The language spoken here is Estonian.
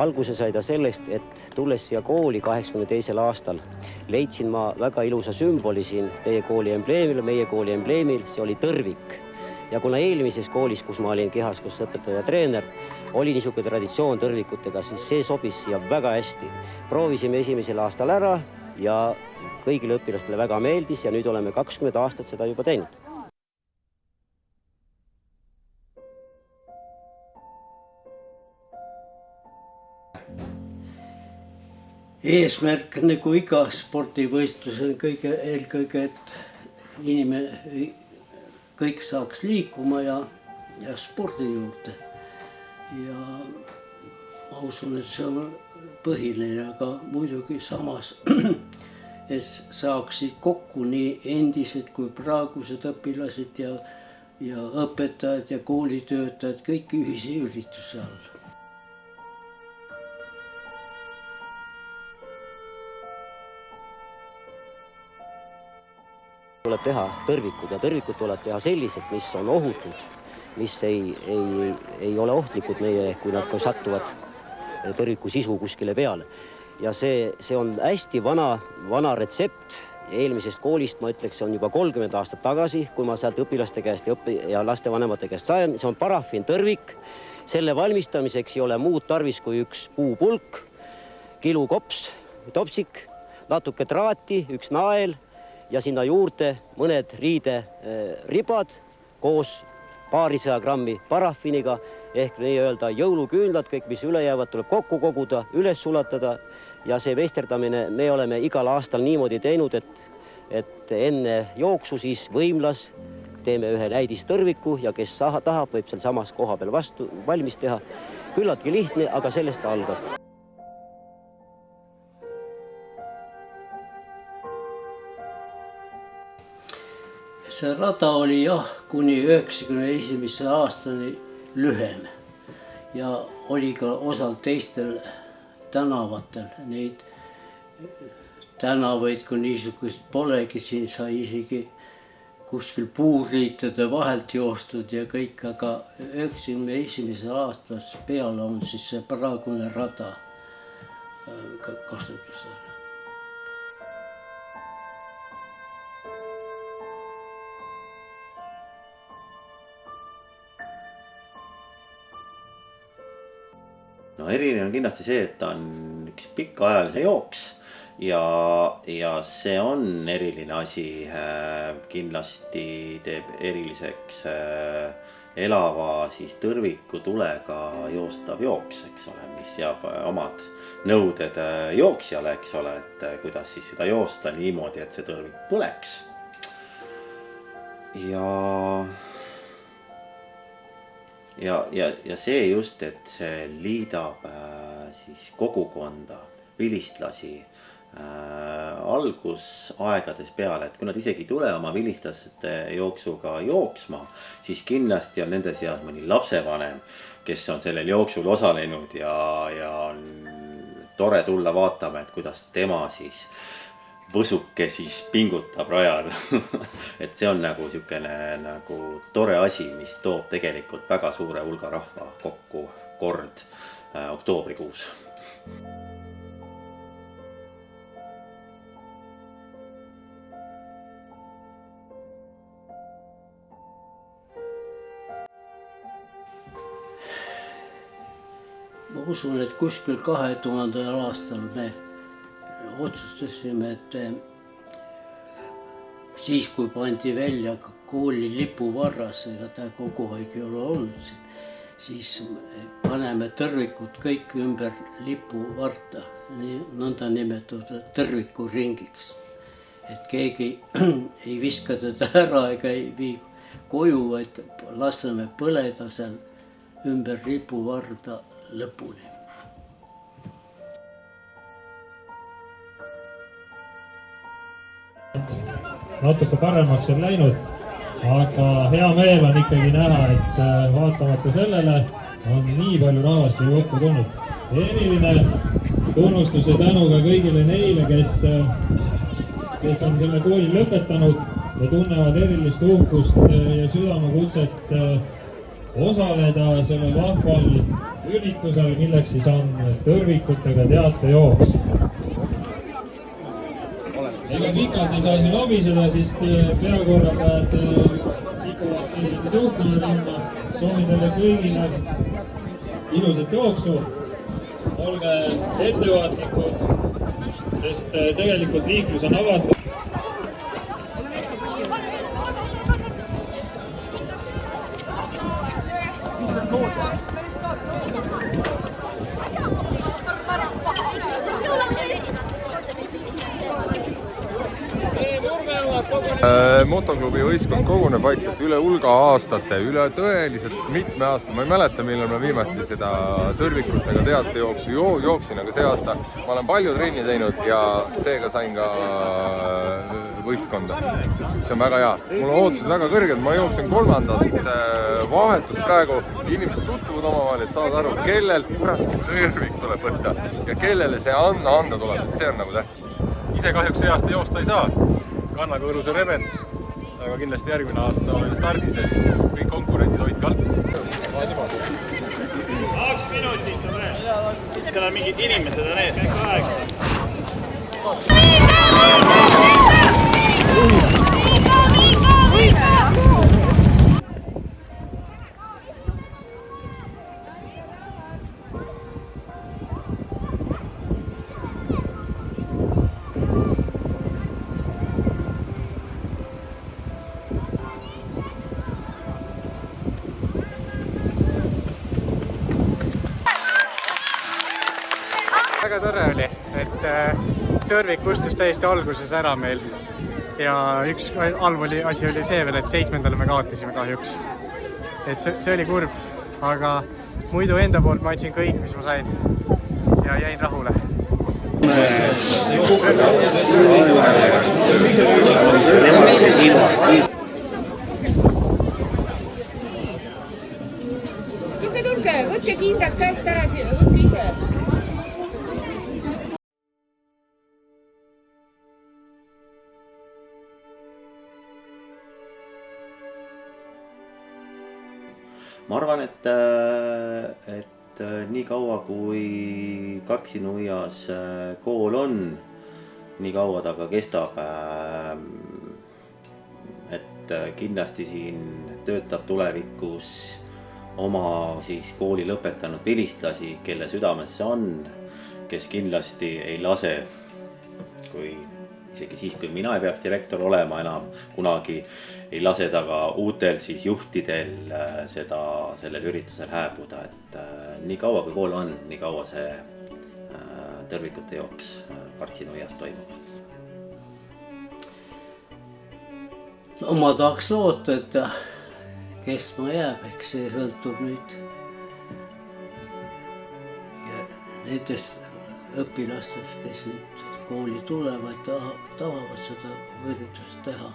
Alguse sai ta sellest, et tulles siia kooli 82. aastal, leidsin ma väga ilusa sümboli siin teie kooli embleemil, meie kooli embleemil, see oli tõrvik. Ja kuna eelmises koolis, kus ma olin kehaskasvatusõpetaja ja treener, oli niisugune traditsioon tõrvikutega, siis see sobis siia väga hästi. Proovisime esimesel aastal ära ja kõigile õpilastele väga meeldis ja nüüd oleme 20 aastat seda juba teinud. Eesmärk nagu iga spordivõistlus on eelkõige, et inimene kõik saaks liikuma ja spordi juurde. Ja ma usun, et see on põhiline, aga muidugi samas, et saaksid kokku nii endised kui praegused õpilased ja õpetajad ja koolitöötajad kõik ühise ürituse all. Tuleb teha tõrvikud ja tõrvikud tuleb teha sellised, mis on ohutud, mis ei ole ohtlikud meie, kui nad sattuvad tõrviku sisu kuskile peale. Ja see on hästi vana retsept. Eelmisest koolist, ma ütleks, see on juba 30 aastat tagasi, kui ma sealt õpilaste käest ja lastevanemate käest sain. See on paraffin tõrvik. Selle valmistamiseks ei ole muud tarvis kui üks puupulk, kilukops, topsik, natuke traati, üks nael, ja sinna juurde mõned riideribad koos paarisaja grammi paraffiniga ehk nii-öelda jõuluküünlad, kõik mis üle jäävad, tuleb kokku koguda, üles sulatada ja see veisterdamine me oleme igal aastal niimoodi teinud, et enne jooksu siis võimlas teeme ühe näidistõrviku ja kes tahab, võib seal samas koha peal valmis teha. Küllaltki lihtne, aga sellest algab. See rada oli kuni 91. aastani lühem ja oli ka osal teistel tänavatel. Neid tänavaid, kui niisugust polegi, siin sai isegi kuskil puuriitade vahelt joostud ja kõik, aga 91. aastast peale on siis see praegune rada kasutusel. No eriline on kindlasti see, et ta on üks pikaajalise jooks ja see on eriline asi. Kindlasti teeb eriliseks elava siis tõrviku tulega joostav jooks, eks ole, mis seab omad nõuded jooksjale, eks ole, et kuidas siis seda joosta niimoodi, et see tõrvik põleks. Ja see just, et see liidab siis kogukonda, vilistlasi algusaegades peale, et kui nad isegi tule oma vilistlaste jooksuga jooksma, siis kindlasti on nende seas mõni lapsevanem, kes on sellel jooksul osalenud ja on tore tulla vaatama, et kuidas tema siis võsuke siis pingutab rajal. Et see on nagu tore asi, mis toob tegelikult väga suure hulga rahva kokku kord oktoobrikuus. Ma usun, et kuskil 2000. aastal me otsustasime, et siis, kui pandi välja kooli lipuvarras, ega ta kogu aeg ei ole olnud, siis paneme tõrvikud kõik ümber lipuvarta, nõnda nimetatud tõrvikuringiks. Et keegi ei viska teda ära ega ei vii koju, vaid laseme põleda seal ümber lipuvarda lõpuni. natuke paremaks on läinud. Aga hea meel on ikkagi näha, et vaatamata sellele on nii palju rahvast siia kokku tulnud. Eriline tunnustus ja tänu ka kõigile neile, kes on selle kooli lõpetanud ja tunnevad erilist uhkust ja südamekutset osaleda sellel vahval üritusel, milleks siis on tõrvikutega teatejooks. Ega pikalt ei saa siin lobiseda, sest peakorraldajad liiguvad meilselt juhkuna tõmba. Soovin teile kõigile ilusat jooksu. Olge ettevaatlikud, sest tegelikult liiklus on avatud. Motoklubi võistkond koguneb vaikselt üle hulga aastate, üle tõeliselt mitme aasta. Ma ei mäleta, millal ma viimati seda tõrvikutega teatejooksu jooksin, aga see aasta ma olen palju trenni teinud ja seega sain ka võistkonda. See on väga hea. Mul on ootused väga kõrged, ma jooksen 3. vahetust praegu. Inimesed tutvuvad omavahel, et saada aru, kellelt kurat see tõrvik tuleb võtta ja kellele see anda tuleb. See on nagu tähtis. Ise kahjuks see aasta joosta ei saa. Kannaga õluse rebend, aga kindlasti järgmine aasta olen stardis ja siis kõik konkurendid hoidke alt. 2 minutit on veel. Seal on mingid inimesed on ees. Kõik aeg. Väga tore oli, et tõrvik kustus täiesti alguses ära meil ja üks halb asi oli see veel, et 7. me kaotasime kahjuks. Et see oli kurb, aga muidu enda poolt ma andsin kõik, mis ma sain ja jäin rahule. Tulge, võtke kindad käest ära, võtke ise. Ma arvan, et nii kaua kui Karksi-Nuias kool on, nii kaua ta ka kestab. Et kindlasti siin töötab tulevikus oma siis kooli lõpetanud vilistlasi, kelle südames see on, kes kindlasti ei lase, isegi siis, kui mina ei peaks direktor olema enam kunagi, ei lase ta ka uutel siis juhtidel sellel üritusel hääbuda, et nii kaua kui kool on, nii kaua see tõrvikute jooks Karksi-Nuias toimub. No ma tahaks loota, et kestma jääb, eks see sõltub nüüd nendest õpilastest, kes nüüd kooli tulevad, tahavad seda üritust teha.